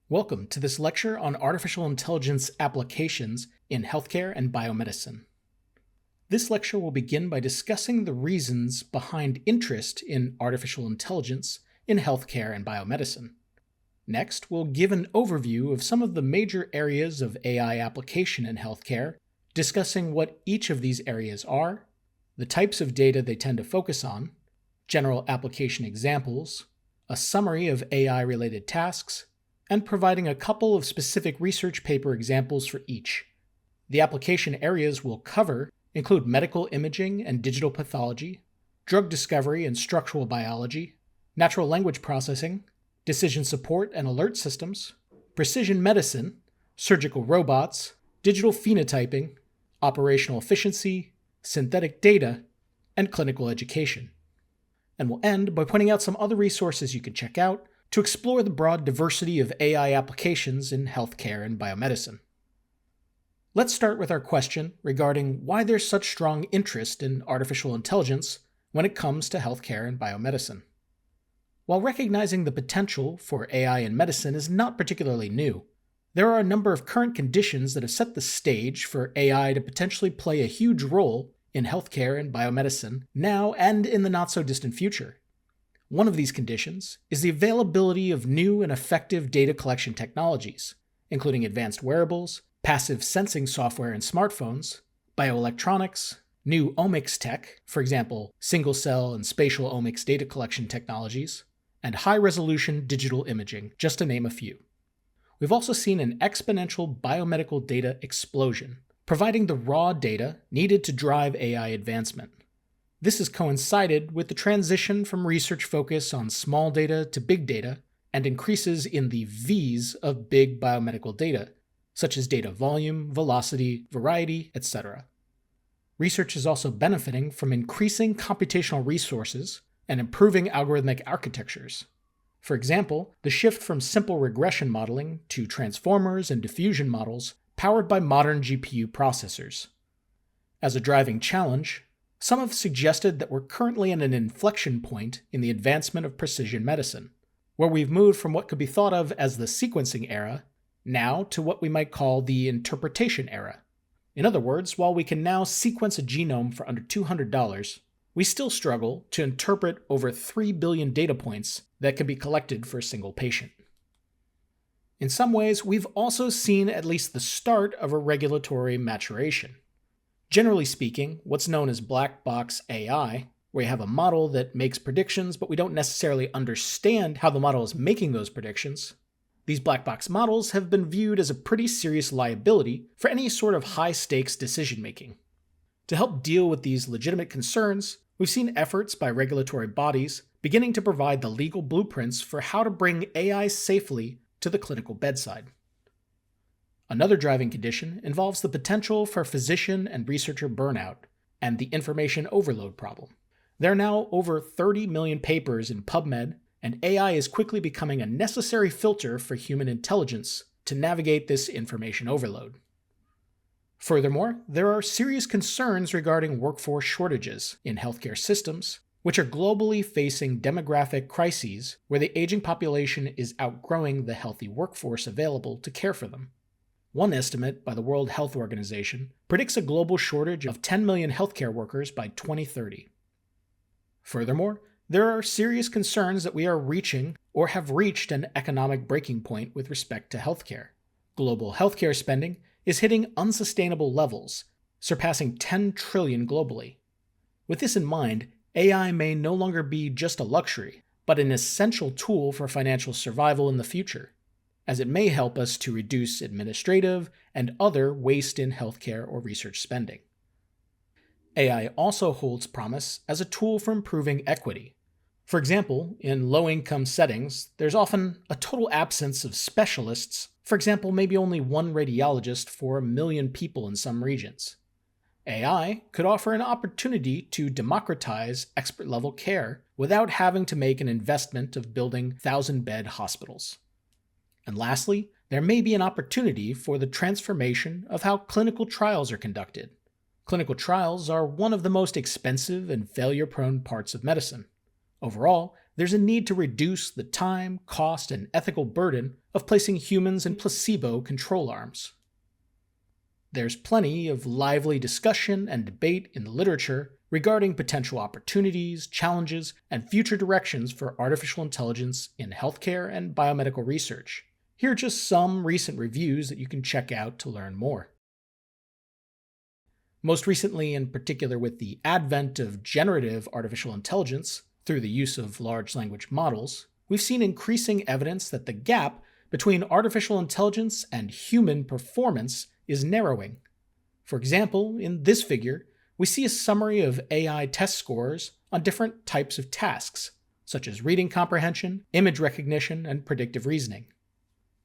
Welcome to this lecture on artificial intelligence applications in healthcare and biomedicine. This lecture will begin by discussing the reasons behind interest in artificial intelligence in healthcare and biomedicine. Next, we'll give an overview of some of the major areas of AI application in healthcare, discussing what each of these areas are, the types of data they tend to focus on, general application examples, a summary of AI-related tasks, and providing a couple of specific research paper examples for each. The application areas we'll cover include medical imaging and digital pathology, drug discovery and structural biology, natural language processing, decision support and alert systems, precision medicine, surgical robots, digital phenotyping, operational efficiency, synthetic data, and clinical education. And we'll end by pointing out some other resources you can check out to explore the broad diversity of AI applications in healthcare and biomedicine. Let's start with our question regarding why there's such strong interest in artificial intelligence when it comes to healthcare and biomedicine. While recognizing the potential for AI in medicine is not particularly new, there are a number of current conditions that have set the stage for AI to potentially play a huge role in healthcare and biomedicine now and in the not-so-distant future. One of these conditions is the availability of new and effective data collection technologies, including advanced wearables, passive sensing software in smartphones, bioelectronics, new omics tech, for example, single-cell and spatial omics data collection technologies, and high-resolution digital imaging, just to name a few. We've also seen an exponential biomedical data explosion, providing the raw data needed to drive AI advancement. This has coincided with the transition from research focus on small data to big data and increases in the V's of big biomedical data, such as data volume, velocity, variety, etc. Research is also benefiting from increasing computational resources and improving algorithmic architectures. For example, the shift from simple regression modeling to transformers and diffusion models powered by modern GPU processors. As a driving challenge, some have suggested that we're currently at an inflection point in the advancement of precision medicine, where we've moved from what could be thought of as the sequencing era now to what we might call the interpretation era. In other words, while we can now sequence a genome for under $200, we still struggle to interpret over 3 billion data points that can be collected for a single patient. In some ways, we've also seen at least the start of a regulatory maturation. Generally speaking, what's known as black box AI, where you have a model that makes predictions but we don't necessarily understand how the model is making those predictions, these black box models have been viewed as a pretty serious liability for any sort of high-stakes decision-making. To help deal with these legitimate concerns, we've seen efforts by regulatory bodies beginning to provide the legal blueprints for how to bring AI safely to the clinical bedside. Another driving condition involves the potential for physician and researcher burnout and the information overload problem. There are now over 30 million papers in PubMed, and AI is quickly becoming a necessary filter for human intelligence to navigate this information overload. Furthermore, there are serious concerns regarding workforce shortages in healthcare systems, which are globally facing demographic crises where the aging population is outgrowing the healthy workforce available to care for them. One estimate by the World Health Organization predicts a global shortage of 10 million healthcare workers by 2030. Furthermore, there are serious concerns that we are reaching or have reached an economic breaking point with respect to healthcare. Global healthcare spending is hitting unsustainable levels, surpassing 10 trillion globally. With this in mind, AI may no longer be just a luxury, but an essential tool for financial survival in the future, as it may help us to reduce administrative and other waste in healthcare or research spending. AI also holds promise as a tool for improving equity. For example, in low-income settings, there's often a total absence of specialists, for example, maybe only one radiologist for 1 million people in some regions. AI could offer an opportunity to democratize expert-level care without having to make an investment of building 1,000-bed hospitals. And lastly, there may be an opportunity for the transformation of how clinical trials are conducted. Clinical trials are one of the most expensive and failure-prone parts of medicine. Overall, there's a need to reduce the time, cost, and ethical burden of placing humans in placebo control arms. There's plenty of lively discussion and debate in the literature regarding potential opportunities, challenges, and future directions for artificial intelligence in healthcare and biomedical research. Here are just some recent reviews that you can check out to learn more. Most recently, in particular with the advent of generative artificial intelligence through the use of large language models, we've seen increasing evidence that the gap between artificial intelligence and human performance is narrowing. For example, in this figure, we see a summary of AI test scores on different types of tasks, such as reading comprehension, image recognition, and predictive reasoning,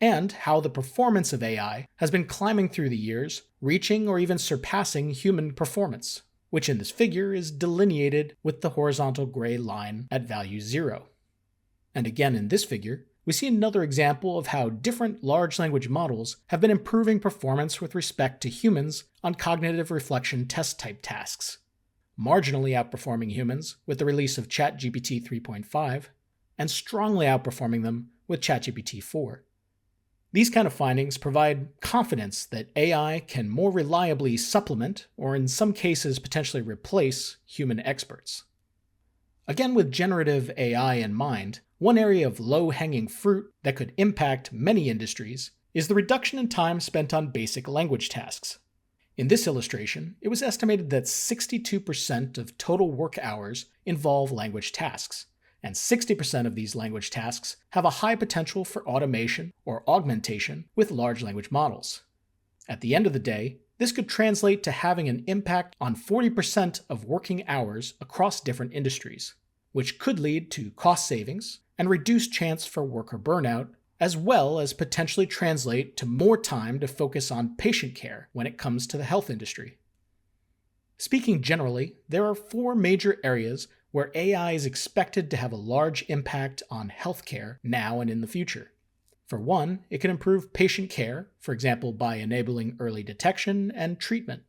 and how the performance of AI has been climbing through the years, reaching or even surpassing human performance, which in this figure is delineated with the horizontal gray line at value 0. And again in this figure, we see another example of how different large language models have been improving performance with respect to humans on cognitive reflection test type tasks, marginally outperforming humans with the release of ChatGPT 3.5, and strongly outperforming them with ChatGPT 4. These kind of findings provide confidence that AI can more reliably supplement, or in some cases potentially replace, human experts. Again, with generative AI in mind, one area of low-hanging fruit that could impact many industries is the reduction in time spent on basic language tasks. In this illustration, it was estimated that 62% of total work hours involve language tasks, and 60% of these language tasks have a high potential for automation or augmentation with large language models. At the end of the day, this could translate to having an impact on 40% of working hours across different industries, which could lead to cost savings and reduced chance for worker burnout, as well as potentially translate to more time to focus on patient care when it comes to the health industry. Speaking generally, there are 4 major areas where AI is expected to have a large impact on healthcare now and in the future. For one, it can improve patient care, for example by enabling early detection and treatment.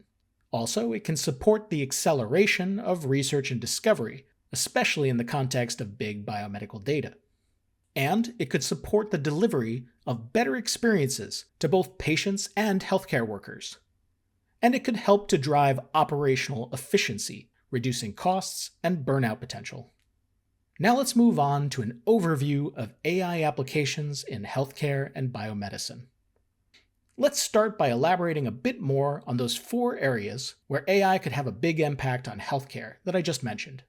Also, it can support the acceleration of research and discovery, especially in the context of big biomedical data. And it could support the delivery of better experiences to both patients and healthcare workers. And it could help to drive operational efficiency, reducing costs and burnout potential. Now let's move on to an overview of AI applications in healthcare and biomedicine. Let's start by elaborating a bit more on those 4 areas where AI could have a big impact on healthcare that I just mentioned.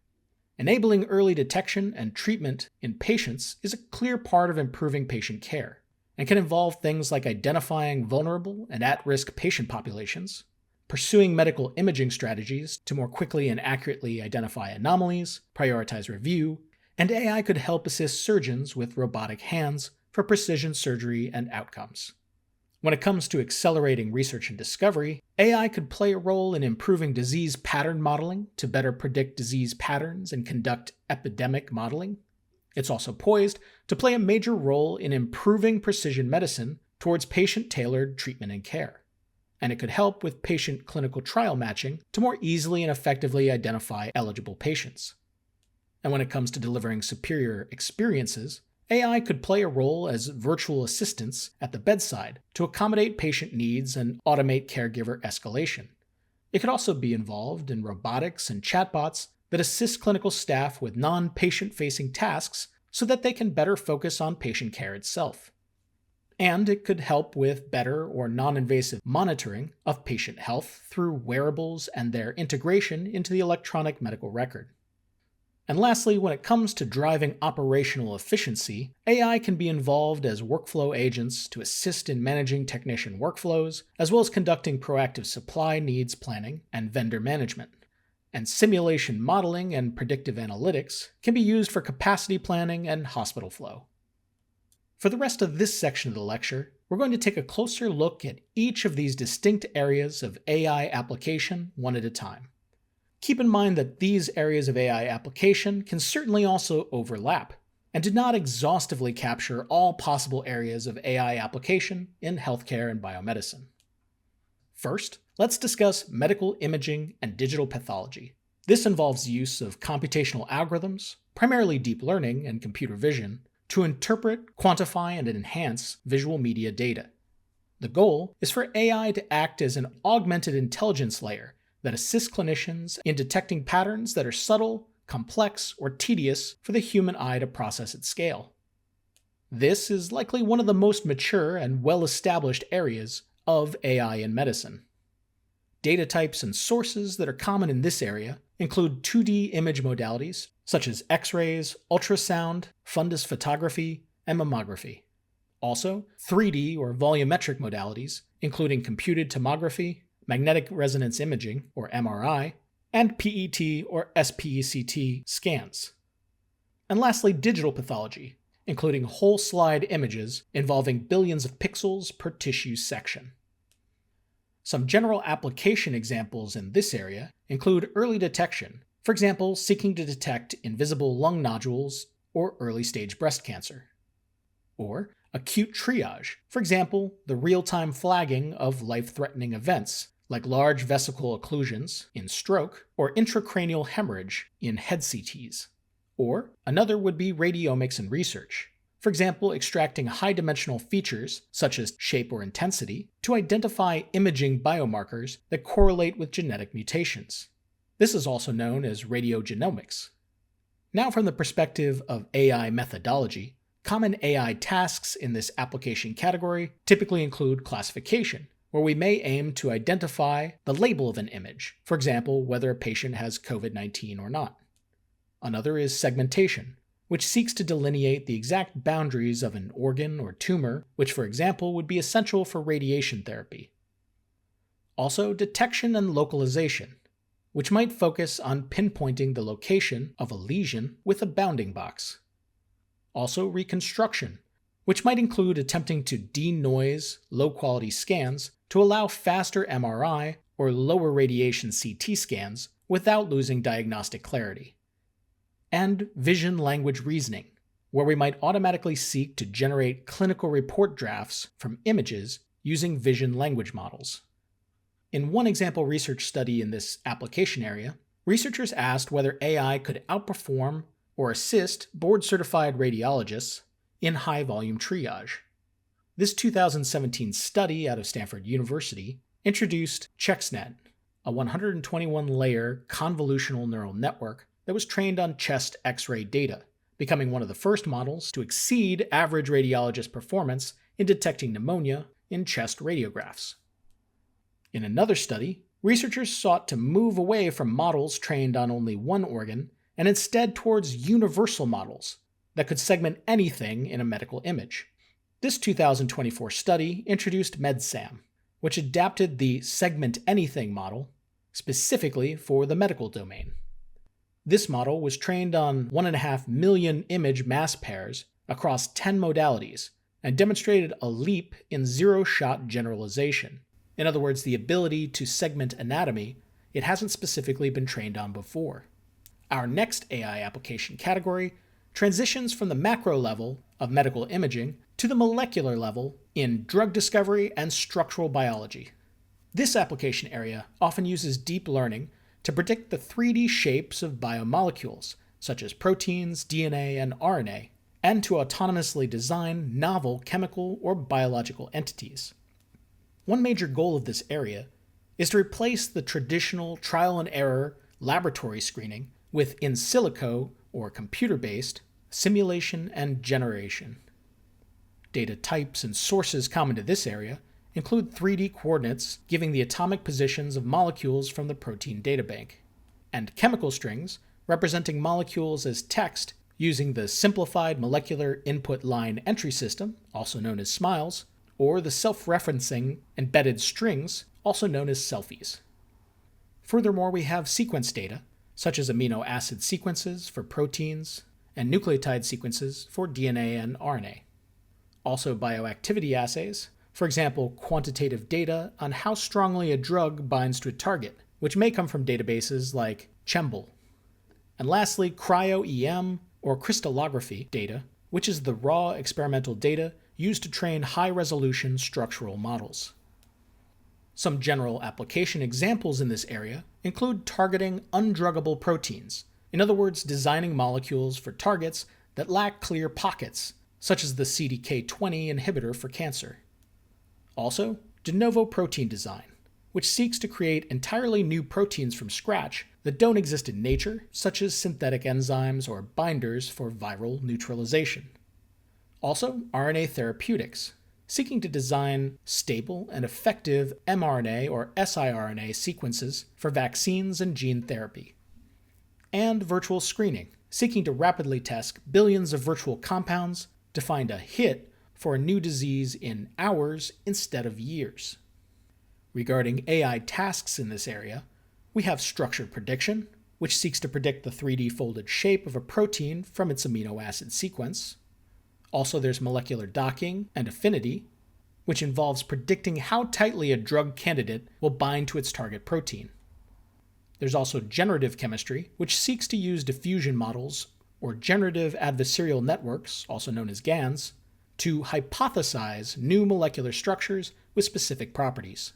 Enabling early detection and treatment in patients is a clear part of improving patient care, and can involve things like identifying vulnerable and at-risk patient populations, pursuing medical imaging strategies to more quickly and accurately identify anomalies, prioritize review, and AI could help assist surgeons with robotic hands for precision surgery and outcomes. When it comes to accelerating research and discovery, AI could play a role in improving disease pattern modeling to better predict disease patterns and conduct epidemic modeling. It's also poised to play a major role in improving precision medicine towards patient-tailored treatment and care. And it could help with patient clinical trial matching to more easily and effectively identify eligible patients. And when it comes to delivering superior experiences, AI could play a role as virtual assistants at the bedside to accommodate patient needs and automate caregiver escalation. It could also be involved in robotics and chatbots that assist clinical staff with non-patient-facing tasks so that they can better focus on patient care itself. And it could help with better or non-invasive monitoring of patient health through wearables and their integration into the electronic medical record. And lastly, when it comes to driving operational efficiency, AI can be involved as workflow agents to assist in managing technician workflows, as well as conducting proactive supply needs planning and vendor management. And simulation modeling and predictive analytics can be used for capacity planning and hospital flow. For the rest of this section of the lecture, we're going to take a closer look at each of these distinct areas of AI application one at a time. Keep in mind that these areas of AI application can certainly also overlap, and do not exhaustively capture all possible areas of AI application in healthcare and biomedicine. First, let's discuss medical imaging and digital pathology. This involves use of computational algorithms, primarily deep learning and computer vision, to interpret, quantify, and enhance visual media data. The goal is for AI to act as an augmented intelligence layer that assists clinicians in detecting patterns that are subtle, complex, or tedious for the human eye to process at scale. This is likely one of the most mature and well-established areas of AI in medicine. Data types and sources that are common in this area include 2D image modalities such as X-rays, ultrasound, fundus photography, and mammography. Also, 3D or volumetric modalities, including computed tomography, magnetic resonance imaging, or MRI, and PET or SPECT scans. And lastly, digital pathology, including whole slide images involving billions of pixels per tissue section. Some general application examples in this area include early detection, for example, seeking to detect invisible lung nodules or early-stage breast cancer. Or acute triage, for example, the real-time flagging of life-threatening events like large vesicle occlusions in stroke or intracranial hemorrhage in head CTs. Or another would be radiomics and research, for example, extracting high-dimensional features such as shape or intensity to identify imaging biomarkers that correlate with genetic mutations. This is also known as radiogenomics. Now, from the perspective of AI methodology, common AI tasks in this application category typically include classification, where we may aim to identify the label of an image, for example, whether a patient has COVID-19 or not. Another is segmentation, which seeks to delineate the exact boundaries of an organ or tumor, which, for example, would be essential for radiation therapy. Also, detection and localization, which might focus on pinpointing the location of a lesion with a bounding box. Also, reconstruction, which might include attempting to denoise low-quality scans to allow faster MRI or lower radiation CT scans without losing diagnostic clarity. And vision-language reasoning, where we might automatically seek to generate clinical report drafts from images using vision language models. In one example research study in this application area, researchers asked whether AI could outperform or assist board-certified radiologists in high-volume triage. This 2017 study out of Stanford University introduced ChexNet, a 121-layer convolutional neural network that was trained on chest X-ray data, becoming one of the first models to exceed average radiologist performance in detecting pneumonia in chest radiographs. In another study, researchers sought to move away from models trained on only one organ and instead towards universal models that could segment anything in a medical image. This 2024 study introduced MedSam, which adapted the segment anything model specifically for the medical domain. This model was trained on 1.5 million image mass pairs across 10 modalities and demonstrated a leap in zero-shot generalization. In other words, the ability to segment anatomy it hasn't specifically been trained on before. Our next AI application category transitions from the macro level of medical imaging to the molecular level in drug discovery and structural biology. This application area often uses deep learning to predict the 3D shapes of biomolecules, such as proteins, DNA, and RNA, and to autonomously design novel chemical or biological entities. One major goal of this area is to replace the traditional trial and error laboratory screening with in silico or computer-based simulation and generation. Data types and sources common to this area include 3D coordinates giving the atomic positions of molecules from the protein databank, and chemical strings representing molecules as text using the Simplified Molecular Input Line Entry System, also known as SMILES, or the self-referencing embedded strings, also known as selfies. Furthermore, we have sequence data, such as amino acid sequences for proteins and nucleotide sequences for DNA and RNA. Also bioactivity assays, for example, quantitative data on how strongly a drug binds to a target, which may come from databases like Chembl. And lastly, cryo-EM or crystallography data, which is the raw experimental data used to train high-resolution structural models. Some general application examples in this area include targeting undruggable proteins, In other words, designing molecules for targets that lack clear pockets, such as the CDK20 inhibitor for cancer. Also, de novo protein design, which seeks to create entirely new proteins from scratch that don't exist in nature, such as synthetic enzymes or binders for viral neutralization. Also, RNA therapeutics, seeking to design stable and effective mRNA or siRNA sequences for vaccines and gene therapy. And virtual screening, seeking to rapidly test billions of virtual compounds to find a hit for a new disease in hours instead of years. Regarding AI tasks in this area, we have structured prediction, which seeks to predict the 3D folded shape of a protein from its amino acid sequence. Also, there's molecular docking and affinity, which involves predicting how tightly a drug candidate will bind to its target protein. There's also generative chemistry, which seeks to use diffusion models, or generative adversarial networks, also known as GANs, to hypothesize new molecular structures with specific properties.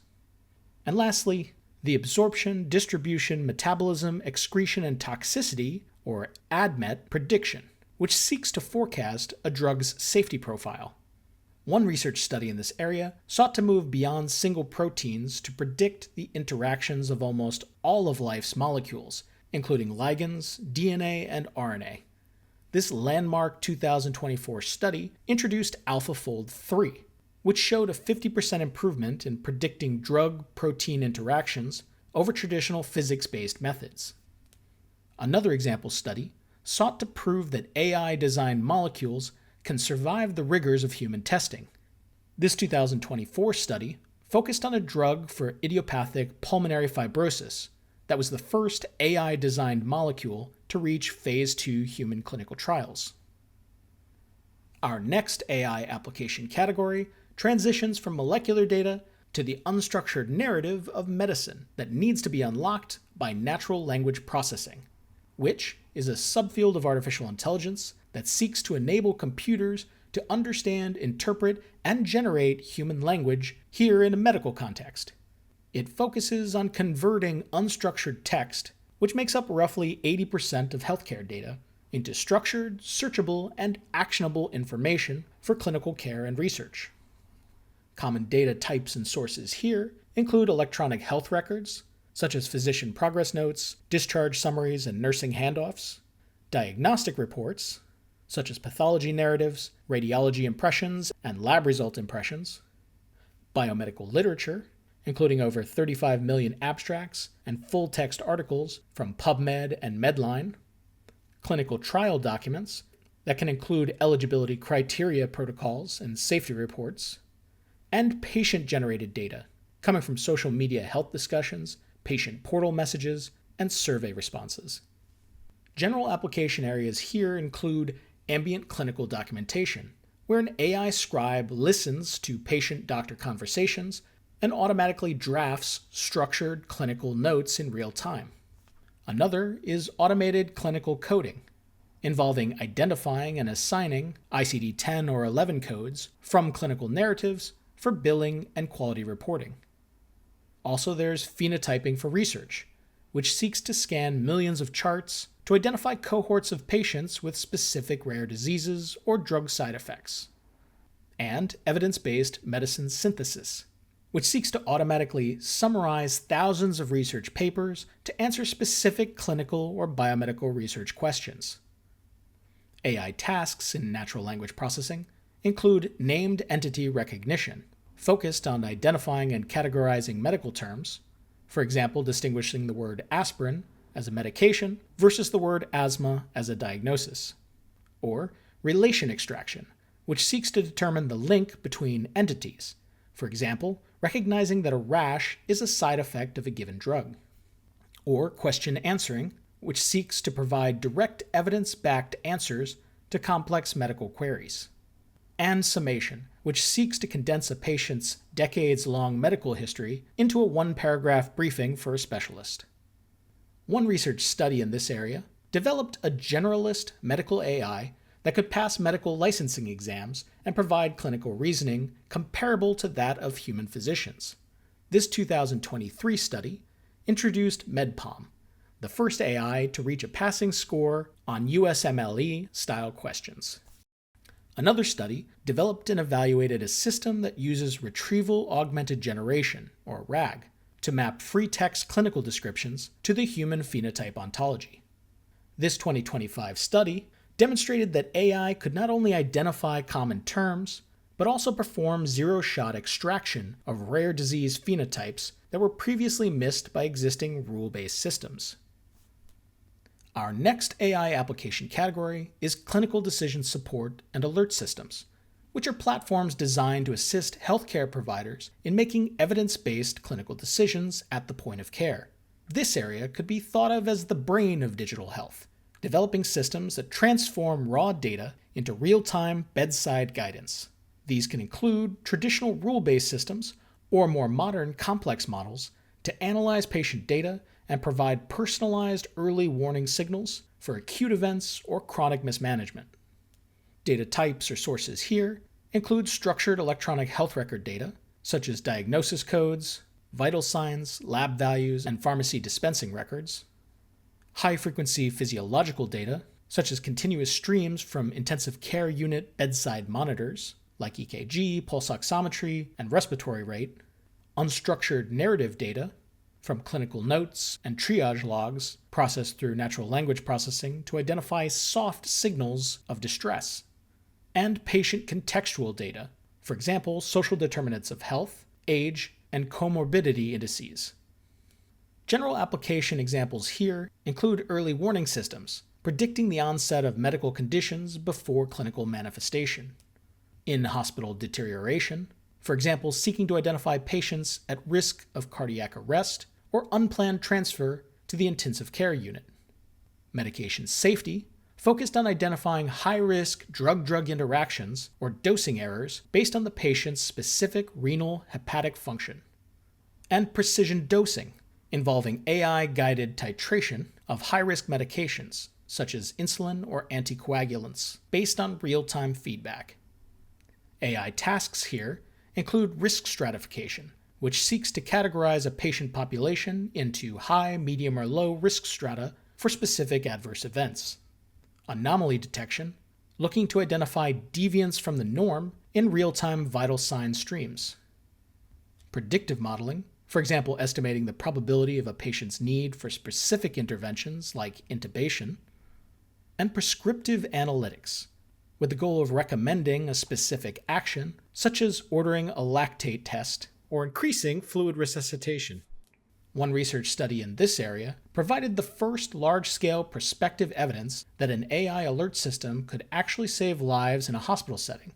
And lastly, the absorption, distribution, metabolism, excretion, and toxicity, or ADMET prediction, which seeks to forecast a drug's safety profile. One research study in this area sought to move beyond single proteins to predict the interactions of almost all of life's molecules, including ligands, DNA, and RNA. This landmark 2024 study introduced AlphaFold 3, which showed a 50% improvement in predicting drug-protein interactions over traditional physics-based methods. Another example study sought to prove that AI-designed molecules can survive the rigors of human testing. This 2024 study focused on a drug for idiopathic pulmonary fibrosis that was the first AI-designed molecule to reach Phase 2 human clinical trials. Our next AI application category transitions from molecular data to the unstructured narrative of medicine that needs to be unlocked by natural language processing, which is a subfield of artificial intelligence that seeks to enable computers to understand, interpret, and generate human language here in a medical context. It focuses on converting unstructured text, which makes up roughly 80% of healthcare data, into structured, searchable, and actionable information for clinical care and research. Common data types and sources here include electronic health records, such as physician progress notes, discharge summaries, and nursing handoffs, diagnostic reports, such as pathology narratives, radiology impressions, and lab result impressions, biomedical literature, including over 35 million abstracts and full-text articles from PubMed and Medline, clinical trial documents that can include eligibility criteria protocols and safety reports, and patient-generated data coming from social media health discussions, patient portal messages, and survey responses. General application areas here include ambient clinical documentation, where an AI scribe listens to patient-doctor conversations and automatically drafts structured clinical notes in real time. Another is automated clinical coding, involving identifying and assigning ICD-10 or 11 codes from clinical narratives for billing and quality reporting. Also, there's phenotyping for research, which seeks to scan millions of charts to identify cohorts of patients with specific rare diseases or drug side effects. And evidence-based medicine synthesis, which seeks to automatically summarize thousands of research papers to answer specific clinical or biomedical research questions. AI tasks in natural language processing include named entity recognition, focused on identifying and categorizing medical terms, for example, distinguishing the word aspirin as a medication versus the word asthma as a diagnosis, or relation extraction, which seeks to determine the link between entities, for example, recognizing that a rash is a side effect of a given drug, or question answering, which seeks to provide direct evidence-backed answers to complex medical queries, and summation, which seeks to condense a patient's decades-long medical history into a one-paragraph briefing for a specialist. One research study in this area developed a generalist medical AI that could pass medical licensing exams and provide clinical reasoning comparable to that of human physicians. This 2023 study introduced MedPalm, the first AI to reach a passing score on USMLE-style questions. Another study developed and evaluated a system that uses retrieval augmented generation, or RAG, to map free text clinical descriptions to the human phenotype ontology. This 2025 study demonstrated that AI could not only identify common terms, but also perform zero-shot extraction of rare disease phenotypes that were previously missed by existing rule-based systems. Our next AI application category is clinical decision support and alert systems, which are platforms designed to assist healthcare providers in making evidence-based clinical decisions at the point of care. This area could be thought of as the brain of digital health, developing systems that transform raw data into real-time bedside guidance. These can include traditional rule-based systems or more modern complex models to analyze patient data and provide personalized early warning signals for acute events or chronic mismanagement. Data types or sources here include structured electronic health record data, such as diagnosis codes, vital signs, lab values, and pharmacy dispensing records, high-frequency physiological data, such as continuous streams from intensive care unit bedside monitors, like EKG, pulse oximetry, and respiratory rate, unstructured narrative data, from clinical notes and triage logs processed through natural language processing to identify soft signals of distress, and patient contextual data, for example, social determinants of health, age, and comorbidity indices. General application examples here include early warning systems, predicting the onset of medical conditions before clinical manifestation, in-hospital deterioration, for example, seeking to identify patients at risk of cardiac arrest or unplanned transfer to the intensive care unit. Medication safety, focused on identifying high-risk drug-drug interactions or dosing errors based on the patient's specific renal hepatic function. And precision dosing, involving AI-guided titration of high-risk medications, such as insulin or anticoagulants, based on real-time feedback. AI tasks here include risk stratification, which seeks to categorize a patient population into high, medium, or low risk strata for specific adverse events. Anomaly detection, looking to identify deviance from the norm in real-time vital sign streams. Predictive modeling, for example, estimating the probability of a patient's need for specific interventions like intubation. And prescriptive analytics, with the goal of recommending a specific action, such as ordering a lactate test or increasing fluid resuscitation. One research study in this area provided the first large-scale prospective evidence that an AI alert system could actually save lives in a hospital setting.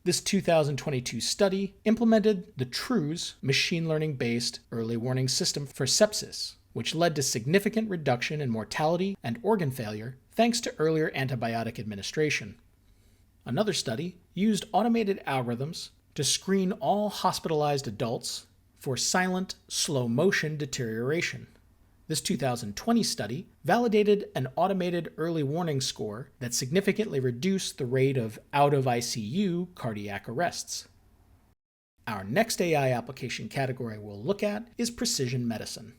This 2022 study implemented the TRUES machine learning-based early warning system for sepsis, which led to significant reduction in mortality and organ failure thanks to earlier antibiotic administration. Another study used automated algorithms to screen all hospitalized adults for silent, slow-motion deterioration. This 2020 study validated an automated early warning score that significantly reduced the rate of out-of-ICU cardiac arrests. Our next AI application category we'll look at is precision medicine.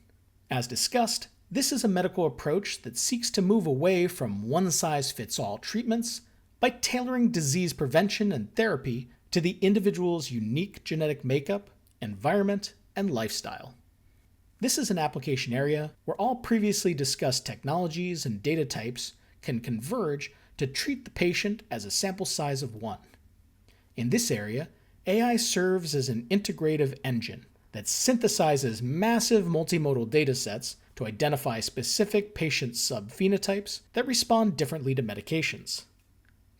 As discussed, this is a medical approach that seeks to move away from one-size-fits-all treatments by tailoring disease prevention and therapy to the individual's unique genetic makeup, environment, and lifestyle. This is an application area where all previously discussed technologies and data types can converge to treat the patient as a sample size of one. In this area, AI serves as an integrative engine that synthesizes massive multimodal datasets to identify specific patient subphenotypes that respond differently to medications.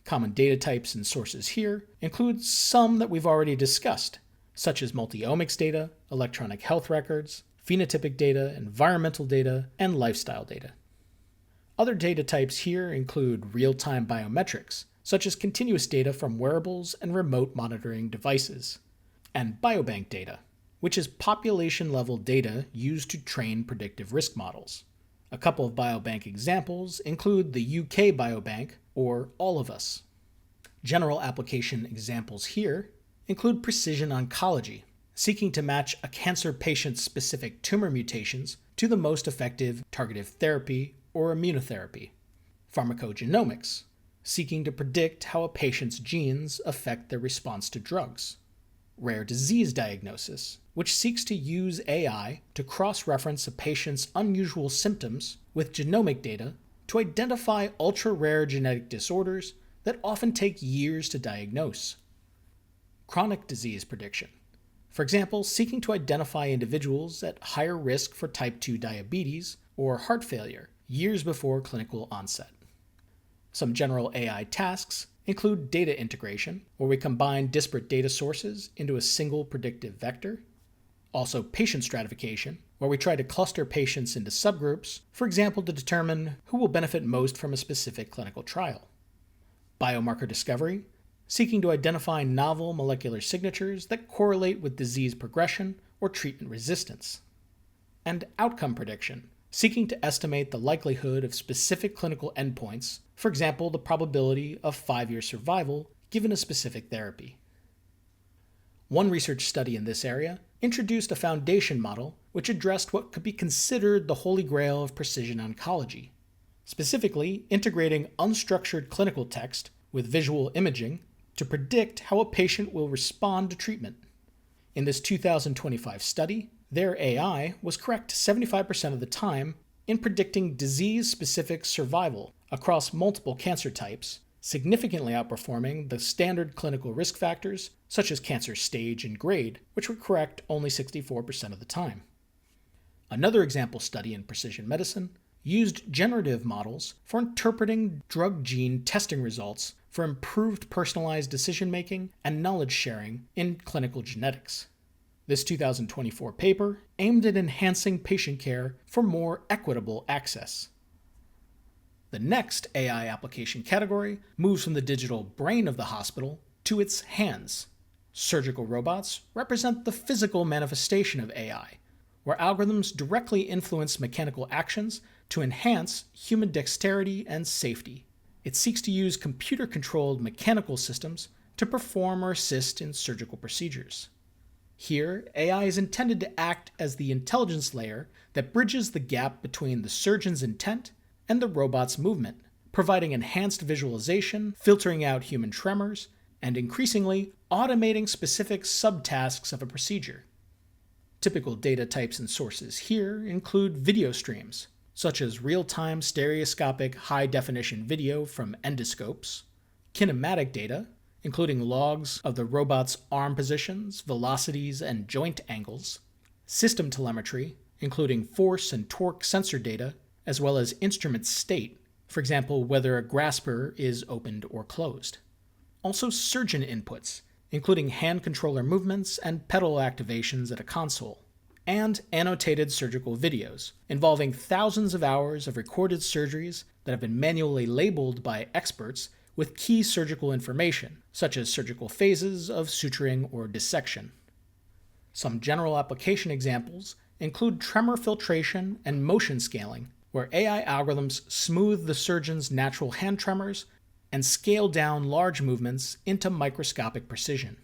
Common data types and sources here include some that we've already discussed, such as multi-omics data, electronic health records, phenotypic data, environmental data, and lifestyle data. Other data types here include real-time biometrics, such as continuous data from wearables and remote monitoring devices, and biobank data, which is population-level data used to train predictive risk models. A couple of biobank examples include the UK Biobank or All of Us. General application examples here include precision oncology, seeking to match a cancer patient's specific tumor mutations to the most effective targeted therapy or immunotherapy. Pharmacogenomics, seeking to predict how a patient's genes affect their response to drugs. Rare disease diagnosis, which seeks to use AI to cross-reference a patient's unusual symptoms with genomic data to identify ultra-rare genetic disorders that often take years to diagnose. Chronic disease prediction, for example, seeking to identify individuals at higher risk for type 2 diabetes or heart failure years before clinical onset. Some general AI tasks include data integration, where we combine disparate data sources into a single predictive vector. Also patient stratification, where we try to cluster patients into subgroups, for example, to determine who will benefit most from a specific clinical trial. Biomarker discovery, seeking to identify novel molecular signatures that correlate with disease progression or treatment resistance. And outcome prediction, seeking to estimate the likelihood of specific clinical endpoints, for example, the probability of 5-year survival given a specific therapy. One research study in this area introduced a foundation model which addressed what could be considered the holy grail of precision oncology, specifically integrating unstructured clinical text with visual imaging to predict how a patient will respond to treatment. In this 2025 study, their AI was correct 75% of the time in predicting disease-specific survival across multiple cancer types, significantly outperforming the standard clinical risk factors such as cancer stage and grade, which were correct only 64% of the time. Another example study in precision medicine used generative models for interpreting drug gene testing results for improved personalized decision-making and knowledge sharing in clinical genetics. This 2024 paper aimed at enhancing patient care for more equitable access. The next AI application category moves from the digital brain of the hospital to its hands. Surgical robots represent the physical manifestation of AI, where algorithms directly influence mechanical actions to enhance human dexterity and safety. It seeks to use computer-controlled mechanical systems to perform or assist in surgical procedures. Here, AI is intended to act as the intelligence layer that bridges the gap between the surgeon's intent and the robot's movement, providing enhanced visualization, filtering out human tremors, and increasingly automating specific subtasks of a procedure. Typical data types and sources here include video streams, such as real-time stereoscopic high-definition video from endoscopes, kinematic data, including logs of the robot's arm positions, velocities, and joint angles, system telemetry, including force and torque sensor data, as well as instrument state, for example, whether a grasper is opened or closed. Also surgeon inputs, including hand controller movements and pedal activations at a console, and annotated surgical videos, involving thousands of hours of recorded surgeries that have been manually labeled by experts with key surgical information, such as surgical phases of suturing or dissection. Some general application examples include tremor filtration and motion scaling, where AI algorithms smooth the surgeon's natural hand tremors and scale down large movements into microscopic precision.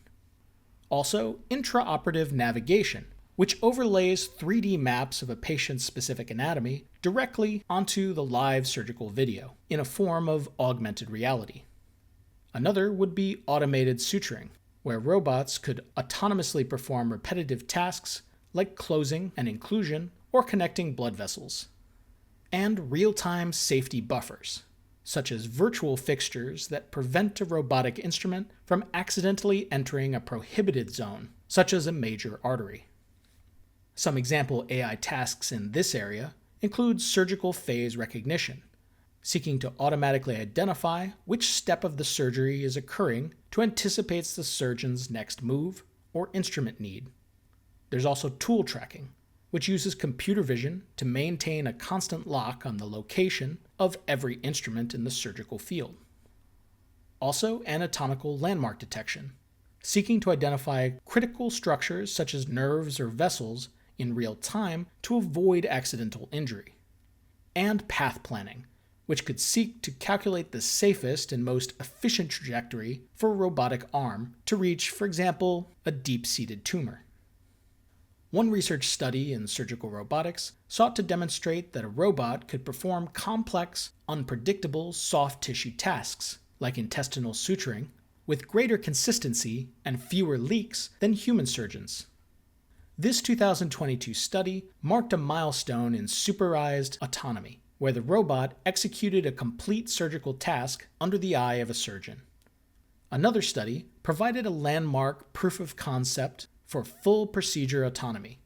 Also, intraoperative navigation, which overlays 3D maps of a patient's specific anatomy directly onto the live surgical video in a form of augmented reality. Another would be automated suturing, where robots could autonomously perform repetitive tasks like closing and inclusion or connecting blood vessels. And real-time safety buffers, such as virtual fixtures that prevent a robotic instrument from accidentally entering a prohibited zone, such as a major artery. Some example AI tasks in this area include surgical phase recognition, seeking to automatically identify which step of the surgery is occurring to anticipate the surgeon's next move or instrument need. There's also tool tracking, which uses computer vision to maintain a constant lock on the location of every instrument in the surgical field. Also, anatomical landmark detection, seeking to identify critical structures such as nerves or vessels in real time to avoid accidental injury. And path planning, which could seek to calculate the safest and most efficient trajectory for a robotic arm to reach, for example, a deep-seated tumor. One research study in surgical robotics sought to demonstrate that a robot could perform complex, unpredictable soft tissue tasks, like intestinal suturing, with greater consistency and fewer leaks than human surgeons. This 2022 study marked a milestone in supervised autonomy, where the robot executed a complete surgical task under the eye of a surgeon. Another study provided a landmark proof of concept for full procedure autonomy.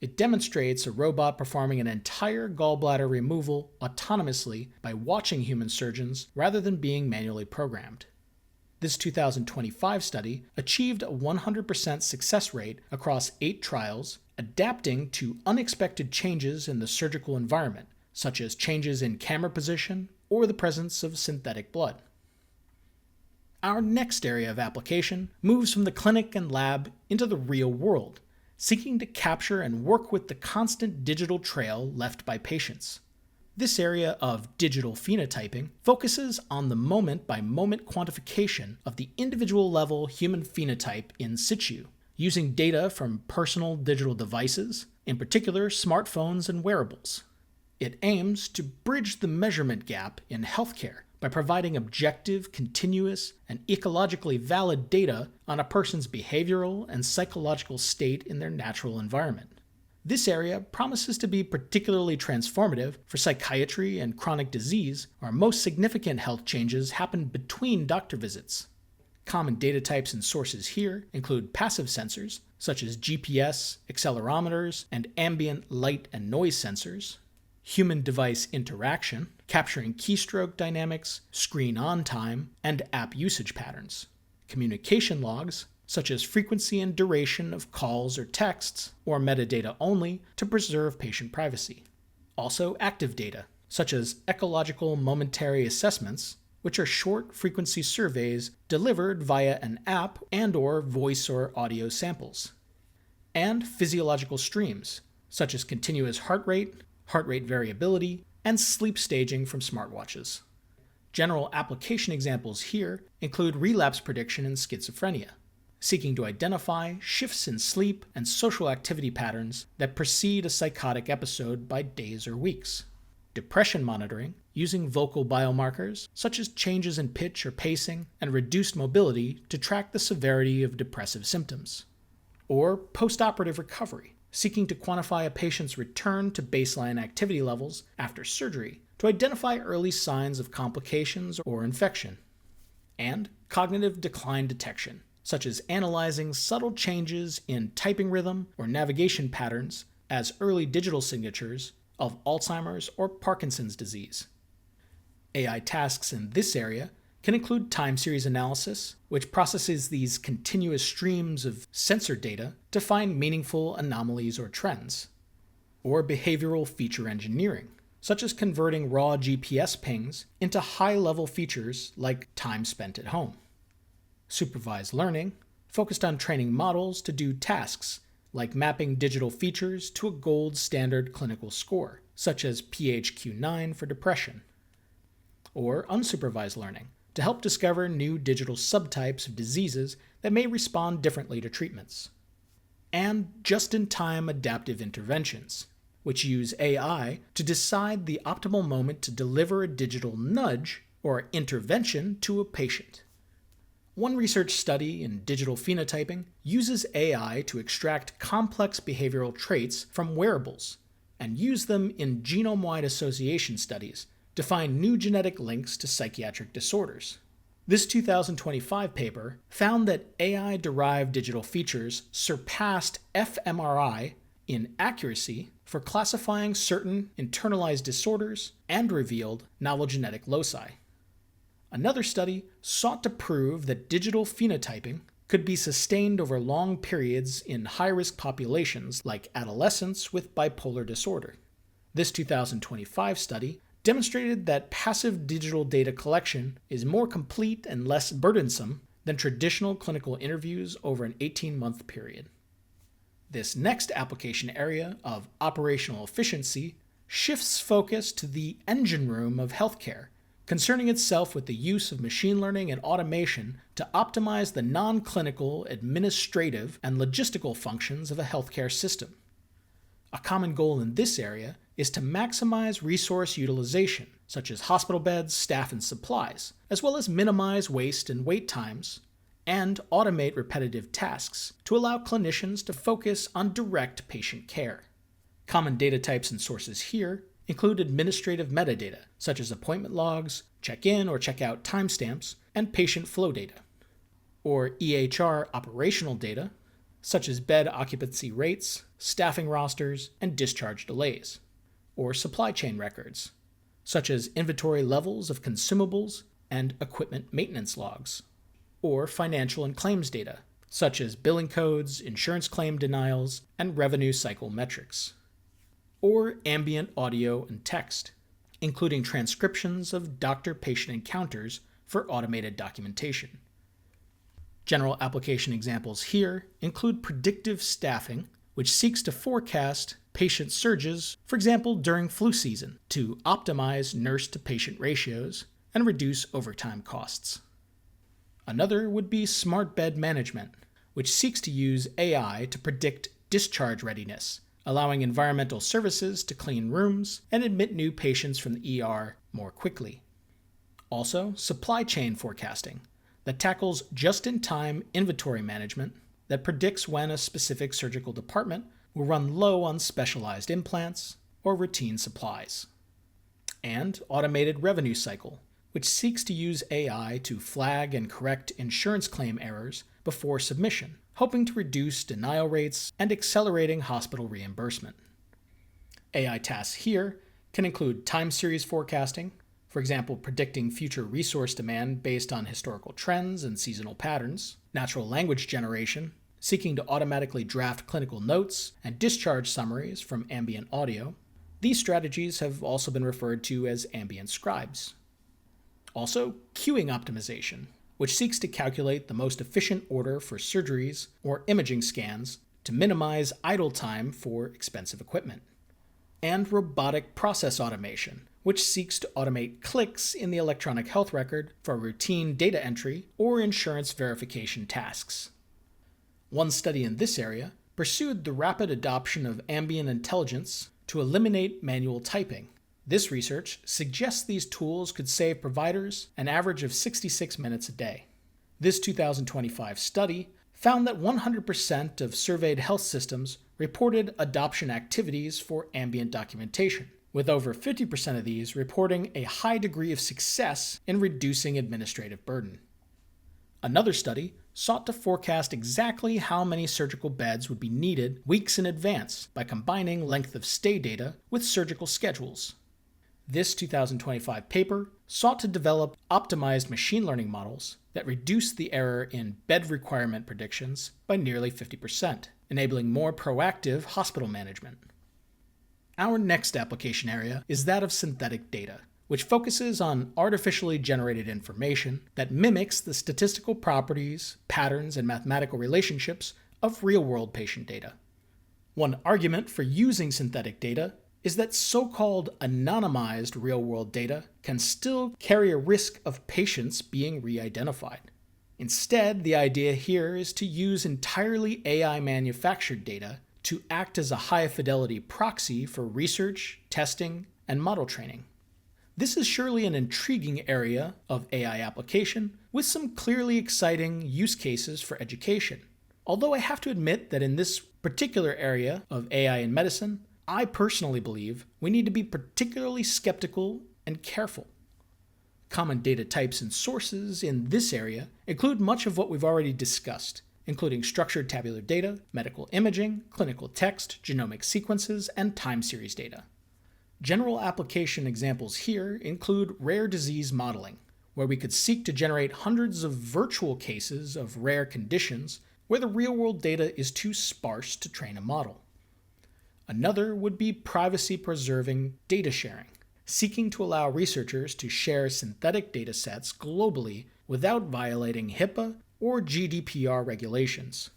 It demonstrates a robot performing an entire gallbladder removal autonomously by watching human surgeons rather than being manually programmed. This 2025 study achieved a 100% success rate across 8 trials, adapting to unexpected changes in the surgical environment, such as changes in camera position or the presence of synthetic blood. Our next area of application moves from the clinic and lab into the real world, seeking to capture and work with the constant digital trail left by patients. This area of digital phenotyping focuses on the moment-by-moment quantification of the individual-level human phenotype in situ, using data from personal digital devices, in particular smartphones and wearables. It aims to bridge the measurement gap in healthcare by providing objective, continuous, and ecologically valid data on a person's behavioral and psychological state in their natural environment. This area promises to be particularly transformative for psychiatry and chronic disease, where most significant health changes happen between doctor visits. Common data types and sources here include passive sensors, such as GPS, accelerometers, and ambient light and noise sensors, human-device interaction, capturing keystroke dynamics, screen on time, and app usage patterns, communication logs, such as frequency and duration of calls or texts, or metadata only to preserve patient privacy. Also active data, such as ecological momentary assessments, which are short frequency surveys delivered via an app and/or voice or audio samples. And physiological streams, such as continuous heart rate variability, and sleep staging from smartwatches. General application examples here include relapse prediction in schizophrenia, seeking to identify shifts in sleep and social activity patterns that precede a psychotic episode by days or weeks. Depression monitoring, using vocal biomarkers such as changes in pitch or pacing and reduced mobility to track the severity of depressive symptoms. Or postoperative recovery, seeking to quantify a patient's return to baseline activity levels after surgery to identify early signs of complications or infection. And cognitive decline detection, such as analyzing subtle changes in typing rhythm or navigation patterns as early digital signatures of Alzheimer's or Parkinson's disease. AI tasks in this area can include time series analysis, which processes these continuous streams of sensor data to find meaningful anomalies or trends, or behavioral feature engineering, such as converting raw GPS pings into high-level features like time spent at home. Supervised learning, focused on training models to do tasks like mapping digital features to a gold standard clinical score, such as PHQ-9 for depression. Or unsupervised learning, to help discover new digital subtypes of diseases that may respond differently to treatments. And just-in-time adaptive interventions, which use AI to decide the optimal moment to deliver a digital nudge or intervention to a patient. One research study in digital phenotyping uses AI to extract complex behavioral traits from wearables and use them in genome-wide association studies to find new genetic links to psychiatric disorders. This 2025 paper found that AI-derived digital features surpassed fMRI in accuracy for classifying certain internalized disorders and revealed novel genetic loci. Another study sought to prove that digital phenotyping could be sustained over long periods in high-risk populations like adolescents with bipolar disorder. This 2025 study demonstrated that passive digital data collection is more complete and less burdensome than traditional clinical interviews over an 18-month period. This next application area of operational efficiency shifts focus to the engine room of healthcare, concerning itself with the use of machine learning and automation to optimize the non-clinical, administrative, and logistical functions of a healthcare system. A common goal in this area is to maximize resource utilization, such as hospital beds, staff, and supplies, as well as minimize waste and wait times, and automate repetitive tasks to allow clinicians to focus on direct patient care. Common data types and sources here include administrative metadata, such as appointment logs, check-in or check-out timestamps, and patient flow data, or EHR operational data, such as bed occupancy rates, staffing rosters, and discharge delays, or supply chain records, such as inventory levels of consumables and equipment maintenance logs, or financial and claims data, such as billing codes, insurance claim denials, and revenue cycle metrics, or ambient audio and text, including transcriptions of doctor-patient encounters for automated documentation. General application examples here include predictive staffing, which seeks to forecast patient surges, for example during flu season, to optimize nurse-to-patient ratios and reduce overtime costs. Another would be smart bed management, which seeks to use AI to predict discharge readiness, allowing environmental services to clean rooms and admit new patients from the ER more quickly. Also, supply chain forecasting, that tackles just-in-time inventory management that predicts when a specific surgical department will run low on specialized implants or routine supplies. And automated revenue cycle, which seeks to use AI to flag and correct insurance claim errors before submission, hoping to reduce denial rates and accelerating hospital reimbursement. AI tasks here can include time series forecasting, for example, predicting future resource demand based on historical trends and seasonal patterns, natural language generation, seeking to automatically draft clinical notes and discharge summaries from ambient audio. These strategies have also been referred to as ambient scribes. Also, queuing optimization, which seeks to calculate the most efficient order for surgeries or imaging scans to minimize idle time for expensive equipment. And robotic process automation, which seeks to automate clicks in the electronic health record for routine data entry or insurance verification tasks. One study in this area pursued the rapid adoption of ambient intelligence to eliminate manual typing. This research suggests these tools could save providers an average of 66 minutes a day. This 2025 study found that 100% of surveyed health systems reported adoption activities for ambient documentation, with over 50% of these reporting a high degree of success in reducing administrative burden. Another study sought to forecast exactly how many surgical beds would be needed weeks in advance by combining length of stay data with surgical schedules. This 2025 paper sought to develop optimized machine learning models that reduce the error in bed requirement predictions by nearly 50%, enabling more proactive hospital management. Our next application area is that of synthetic data, which focuses on artificially generated information that mimics the statistical properties, patterns, and mathematical relationships of real-world patient data. One argument for using synthetic data is that so-called anonymized real-world data can still carry a risk of patients being re-identified. Instead, the idea here is to use entirely AI-manufactured data to act as a high-fidelity proxy for research, testing, and model training. This is surely an intriguing area of AI application with some clearly exciting use cases for education. Although I have to admit that in this particular area of AI in medicine, I personally believe we need to be particularly skeptical and careful. Common data types and sources in this area include much of what we've already discussed, including structured tabular data, medical imaging, clinical text, genomic sequences, and time series data. General application examples here include rare disease modeling, where we could seek to generate hundreds of virtual cases of rare conditions where the real-world data is too sparse to train a model. Another would be privacy-preserving data sharing, seeking to allow researchers to share synthetic data sets globally without violating HIPAA or GDPR regulations.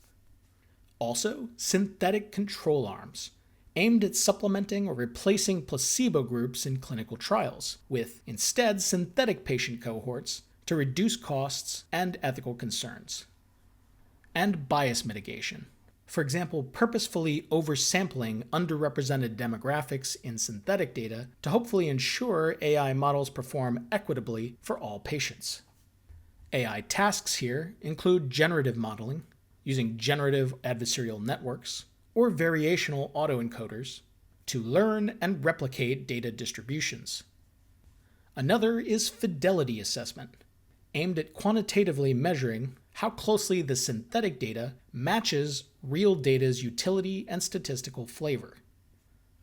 Also, synthetic control arms, aimed at supplementing or replacing placebo groups in clinical trials, with instead synthetic patient cohorts to reduce costs and ethical concerns. And bias mitigation, For example, purposefully oversampling underrepresented demographics in synthetic data to hopefully ensure AI models perform equitably for all patients. AI tasks here include generative modeling, using generative adversarial networks, or variational autoencoders, to learn and replicate data distributions. Another is fidelity assessment, aimed at quantitatively measuring how closely the synthetic data matches real data's utility and statistical flavor.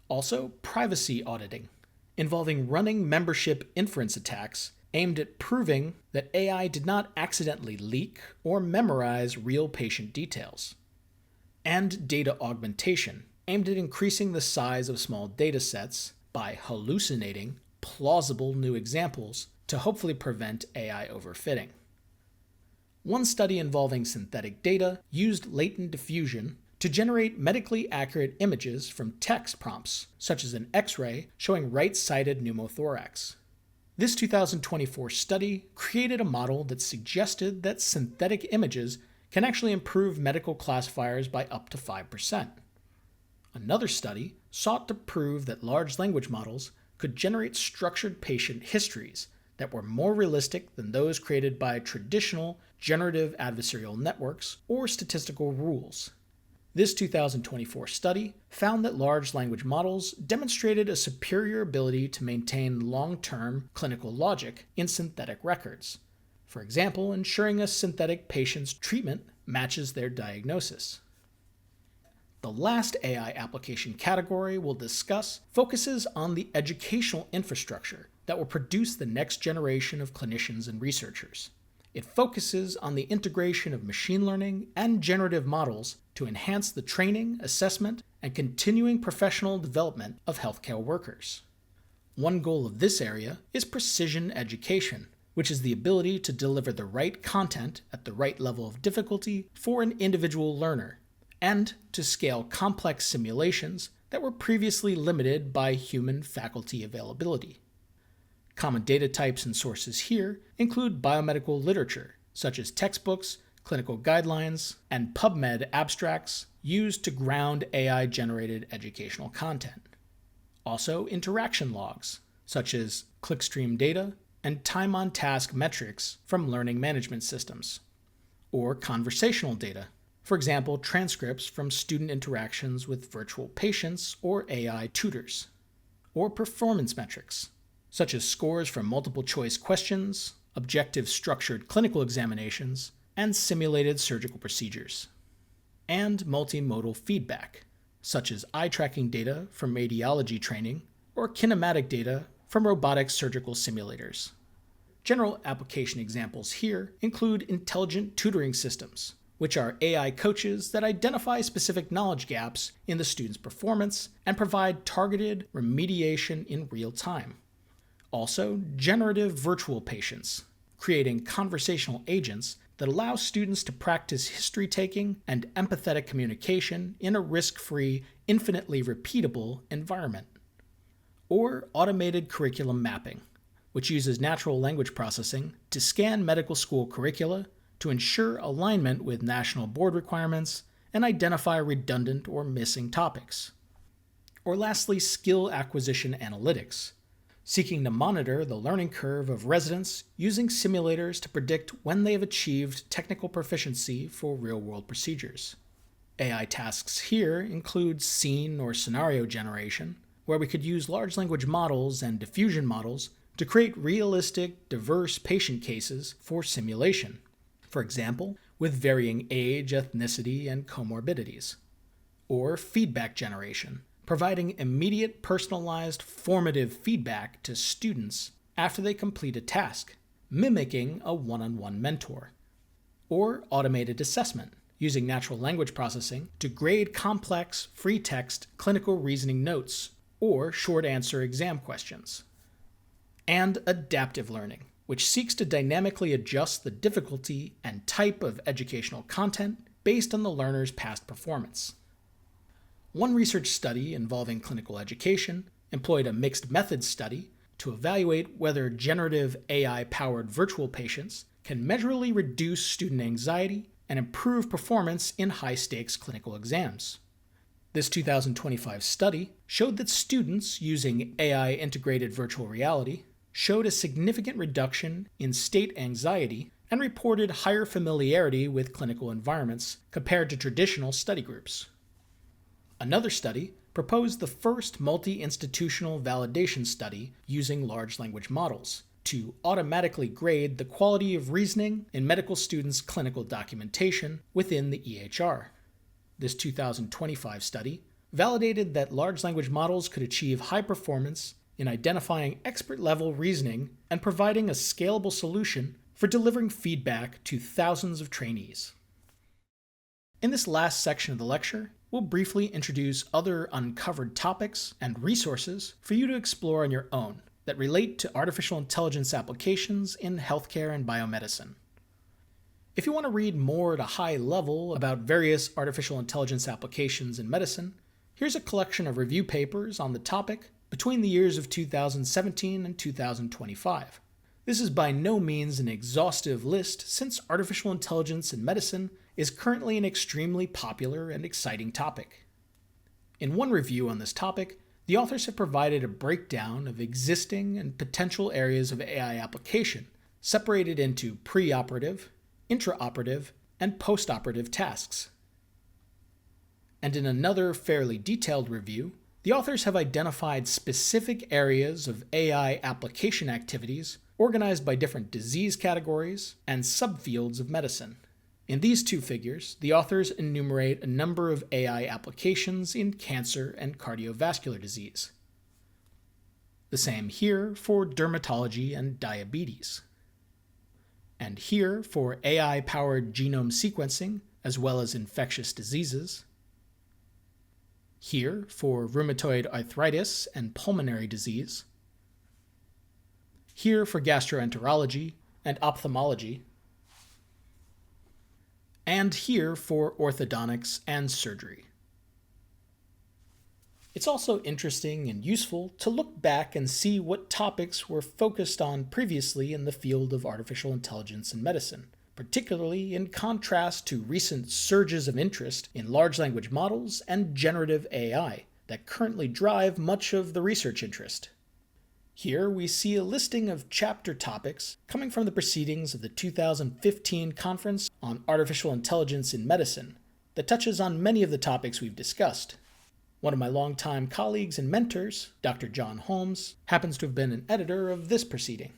Also, privacy auditing, involving running membership inference attacks aimed at proving that AI did not accidentally leak or memorize real patient details. And data augmentation, aimed at increasing the size of small datasets by hallucinating plausible new examples to hopefully prevent AI overfitting. One study involving synthetic data used latent diffusion to generate medically accurate images from text prompts, such as an X-ray showing right-sided pneumothorax. This 2024 study created a model that suggested that synthetic images can actually improve medical classifiers by up to 5%. Another study sought to prove that large language models could generate structured patient histories that were more realistic than those created by traditional generative adversarial networks or statistical rules. This 2024 study found that large language models demonstrated a superior ability to maintain long-term clinical logic in synthetic records. For example, ensuring a synthetic patient's treatment matches their diagnosis. The last AI application category we'll discuss focuses on the educational infrastructure that will produce the next generation of clinicians and researchers. It focuses on the integration of machine learning and generative models to enhance the training, assessment, and continuing professional development of healthcare workers. One goal of this area is precision education, which is the ability to deliver the right content at the right level of difficulty for an individual learner, and to scale complex simulations that were previously limited by human faculty availability. Common data types and sources here include biomedical literature, such as textbooks, clinical guidelines, and PubMed abstracts used to ground AI-generated educational content. Also, interaction logs, such as clickstream data and time-on-task metrics from learning management systems. Or conversational data, for example, transcripts from student interactions with virtual patients or AI tutors. Or performance metrics, such as scores from multiple-choice questions, objective structured clinical examinations, and simulated surgical procedures. And multimodal feedback, such as eye-tracking data from radiology training or kinematic data from robotics surgical simulators. General application examples here include intelligent tutoring systems, which are AI coaches that identify specific knowledge gaps in the student's performance and provide targeted remediation in real time. Also, generative virtual patients, creating conversational agents that allow students to practice history-taking and empathetic communication in a risk-free, infinitely repeatable environment. Or automated curriculum mapping, which uses natural language processing to scan medical school curricula to ensure alignment with national board requirements and identify redundant or missing topics. Or lastly, skill acquisition analytics, seeking to monitor the learning curve of residents using simulators to predict when they have achieved technical proficiency for real-world procedures. AI tasks here include scene or scenario generation, where we could use large language models and diffusion models to create realistic, diverse patient cases for simulation, for example, with varying age, ethnicity, and comorbidities. Or feedback generation, providing immediate personalized formative feedback to students after they complete a task, mimicking a one-on-one mentor. Or automated assessment, using natural language processing to grade complex, free-text clinical reasoning notes or short-answer exam questions. And adaptive learning, which seeks to dynamically adjust the difficulty and type of educational content based on the learner's past performance. One research study involving clinical education employed a mixed methods study to evaluate whether generative AI-powered virtual patients can measurably reduce student anxiety and improve performance in high-stakes clinical exams. This 2025 study showed that students using AI-integrated virtual reality showed a significant reduction in state anxiety and reported higher familiarity with clinical environments compared to traditional study groups. Another study proposed the first multi-institutional validation study using large language models to automatically grade the quality of reasoning in medical students' clinical documentation within the EHR. This 2025 study validated that large language models could achieve high performance in identifying expert-level reasoning and providing a scalable solution for delivering feedback to thousands of trainees. In this last section of the lecture, we'll briefly introduce other uncovered topics and resources for you to explore on your own that relate to artificial intelligence applications in healthcare and biomedicine. If you want to read more at a high level about various artificial intelligence applications in medicine, here's a collection of review papers on the topic between the years of 2017 and 2025. This is by no means an exhaustive list, since artificial intelligence in medicine is currently an extremely popular and exciting topic. In one review on this topic, the authors have provided a breakdown of existing and potential areas of AI application, separated into preoperative, intraoperative, and postoperative tasks. And in another fairly detailed review, the authors have identified specific areas of AI application activities organized by different disease categories and subfields of medicine. In these two figures, the authors enumerate a number of AI applications in cancer and cardiovascular disease. The same here for dermatology and diabetes. And here for AI-powered genome sequencing, as well as infectious diseases. Here for rheumatoid arthritis and pulmonary disease. Here for gastroenterology and ophthalmology. And here for orthodontics and surgery. It's also interesting and useful to look back and see what topics were focused on previously in the field of artificial intelligence in medicine, particularly in contrast to recent surges of interest in large language models and generative AI that currently drive much of the research interest. Here we see a listing of chapter topics coming from the proceedings of the 2015 Conference on Artificial Intelligence in Medicine that touches on many of the topics we've discussed. One of my longtime colleagues and mentors, Dr. John Holmes, happens to have been an editor of this proceeding.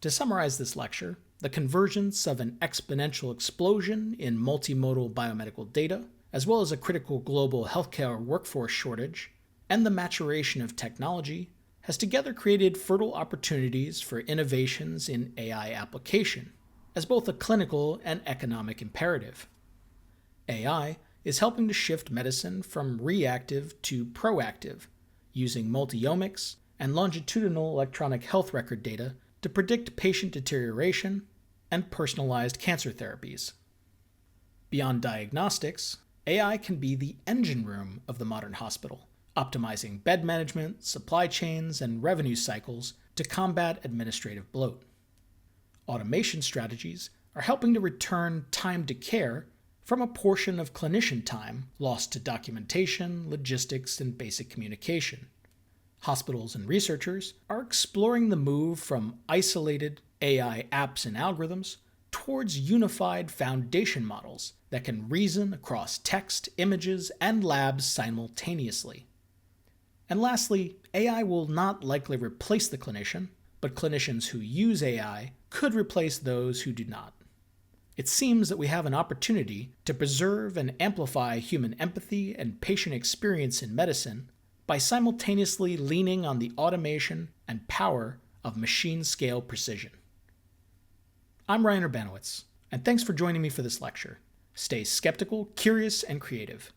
To summarize this lecture, the convergence of an exponential explosion in multimodal biomedical data, as well as a critical global healthcare workforce shortage, and the maturation of technology has together created fertile opportunities for innovations in AI application, as both a clinical and economic imperative. AI is helping to shift medicine from reactive to proactive, using multiomics and longitudinal electronic health record data to predict patient deterioration and personalized cancer therapies. Beyond diagnostics, AI can be the engine room of the modern hospital, optimizing bed management, supply chains, and revenue cycles to combat administrative bloat. Automation strategies are helping to return time to care from a portion of clinician time lost to documentation, logistics, and basic communication. Hospitals and researchers are exploring the move from isolated AI apps and algorithms towards unified foundation models that can reason across text, images, and labs simultaneously. And lastly, AI will not likely replace the clinician, but clinicians who use AI could replace those who do not. It seems that we have an opportunity to preserve and amplify human empathy and patient experience in medicine by simultaneously leaning on the automation and power of machine-scale precision. I'm Ryan Urbanowitz, and thanks for joining me for this lecture. Stay skeptical, curious, and creative.